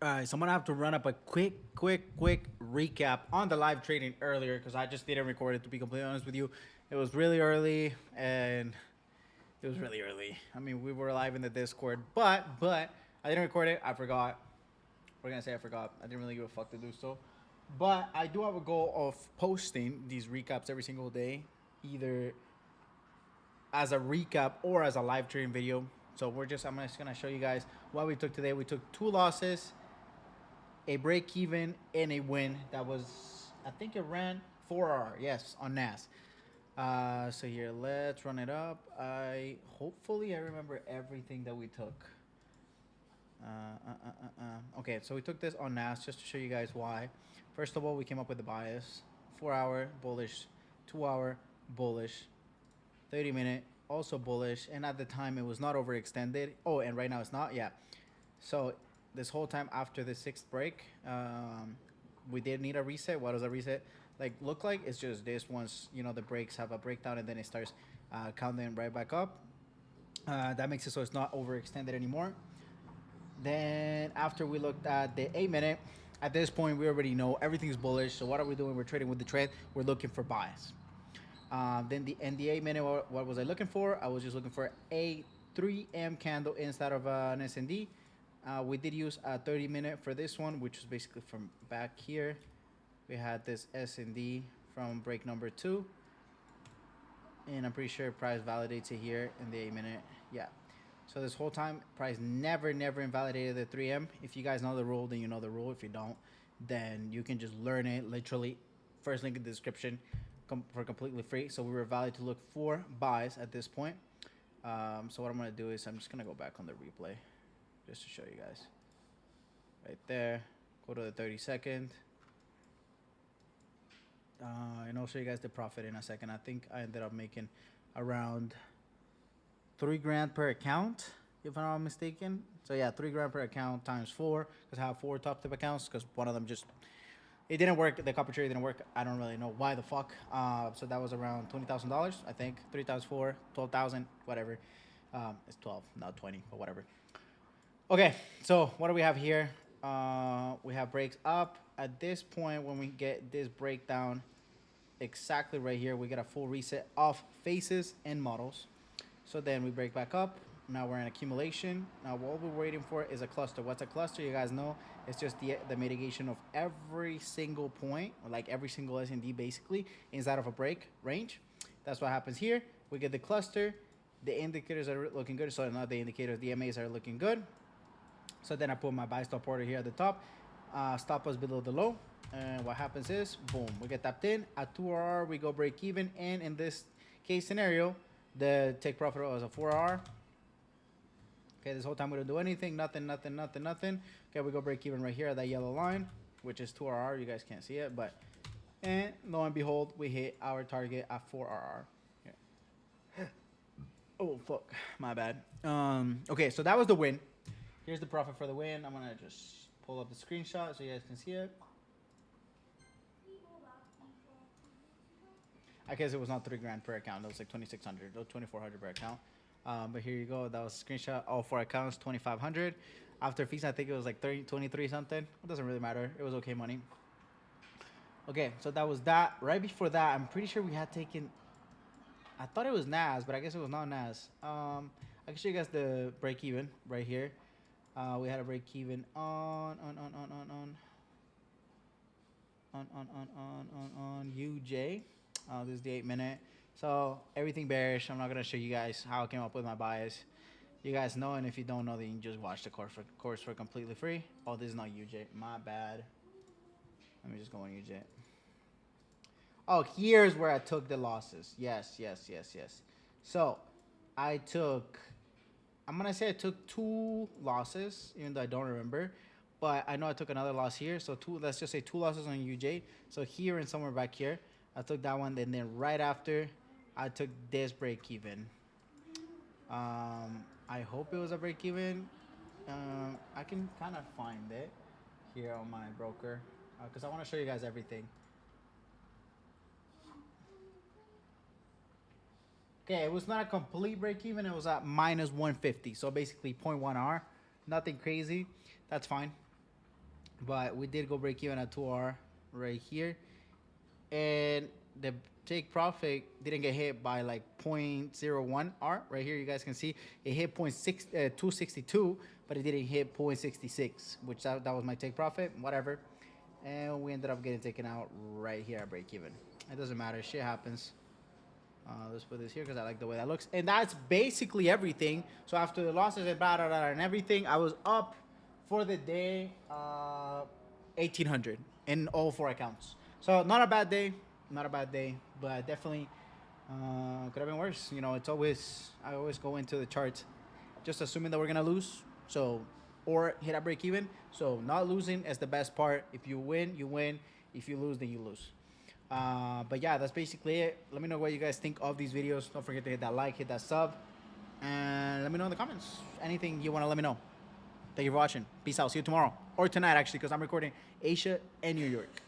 All right, so I'm gonna have to run up a quick recap on the live trading earlier because I just didn't record it. To be completely honest with you, it was really early and it was really early. I mean, we were live in the Discord, but I didn't record it. I forgot. We're gonna say I forgot. I didn't really give a fuck to do so. But I do have a goal of posting these recaps every single day, either as a recap or as a live trading video. So I'm just gonna show you guys what we took today. We took two losses, a break even, and a win. That was, I think it ran 4R, yes, on NAS. So here, let's run it up. Hopefully I remember everything that we took. Okay, so we took this on NAS just to show you guys why. First of all, we came up with the bias: 4 hour bullish, 2 hour bullish, 30-minute also bullish, and at the time it was not overextended. Oh, and right now it's not. Yeah. So this whole time after the sixth break, we did need a reset. What does a reset look like? It's just this: once the breaks have a breakdown and then it starts counting right back up. That makes it so it's not overextended anymore. Then after we looked at the 8 minute, at this point we already know everything's bullish. So what are we doing? We're trading with the trend. We're looking for buys. Then the 8 minute, what was I looking for? I was just looking for a 3M candle instead of an SND. We did use a 30-minute for this one, which was basically from back here. We had this SND from break number 2. And I'm pretty sure price validates it here in the 8 minute. Yeah. So this whole time, price never invalidated the 3M. If you guys know the rule, then you know the rule. If you don't, then you can just learn it literally. First link in the description for completely free. So we were valid to look for buys at this point. So what I'm going to do is I'm just going to go back on the replay just to show you guys. Right there. Go to the 30-second. And I'll show you guys the profit in a second. I think I ended up making around $3,000 per account, if I'm not mistaken. So yeah, $3,000 per account times 4, because I have 4 top tip accounts, because one of them just, it didn't work. The copy trade didn't work. I don't really know why the fuck. So that was around $20,000, I think. 3 times 4, 12,000, whatever. It's 12, not 20, but whatever. Okay, so what do we have here? We have breaks up. At this point, when we get this breakdown, exactly right here, we get a full reset of faces and models. So then we break back up. Now we're in accumulation. Now what we're waiting for is a cluster. What's a cluster? You guys know it's just the mitigation of every single point, like every single S&D basically, inside of a break range. That's what happens here. We get the cluster. The indicators are looking good. So not the indicators, the MAs are looking good. So then I put my buy stop order here at the top. Stop us below the low. And what happens is, boom, we get tapped in. At 2R, we go break even. And in this case scenario, the take profit was a 4R. Okay, this whole time we don't do anything. Nothing. Okay, we go break even right here at that yellow line, which is 2RR. You guys can't see it, but... And lo and behold, we hit our target at 4RR. Yeah. Oh, fuck. My bad. Okay, so that was the win. Here's the profit for the win. I'm going to just pull up the screenshot so you guys can see it. I guess it was not $3,000 per account. It was like 2,600 or 2,400 per account. But here you go. That was a screenshot. All 4 accounts, 2,500. After fees, I think it was like 23 something. It doesn't really matter. It was okay money. Okay, so that was that. Right before that, I'm pretty sure we had taken... I thought it was NAS, but I guess it was not NAS. I can show you guys the break even right here. We had a break even on UJ. This is the 8 minute. So everything bearish. I'm not gonna show you guys how I came up with my bias. You guys know, and if you don't know, then you can just watch the course for completely free. Oh, this is not UJ. My bad. Let me just go on UJ. Oh, here's where I took the losses. Yes. So I took... I'm going to say I took 2 losses, even though I don't remember. But I know I took another loss here. So let's just say 2 losses on UJ. So here and somewhere back here, I took that one. And then right after, I took this break even. I hope it was a break even. I can kind of find it here on my broker, because I want to show you guys everything. Okay, it was not a complete break even. It was at minus 150. So basically 0.1R. Nothing crazy. That's fine. but we did go break even at 2R right here, and the take profit didn't get hit by like 0.01 R right here. You guys can see it hit 262, but it didn't hit 0.66, which that was my take profit. Whatever, and we ended up getting taken out right here at break even. It doesn't matter. Shit happens. Let's put this here because I like the way that looks. And that's basically everything. So after the losses and blah, blah, blah, and everything, I was up for the day 1,800 in all 4 accounts. So not a bad day. Not a bad day. But definitely could have been worse. You know, I always go into the charts just assuming that we're going to lose. So, or hit a break even. So not losing is the best part. If you win, you win. If you lose, then you lose. But yeah, that's basically it. Let me know what you guys think of these videos. Don't forget to hit that like, hit that sub, and let me know in the comments anything you want to let me know. Thank you for watching. Peace out. See you tomorrow or tonight, actually, because I'm recording Asia and New York.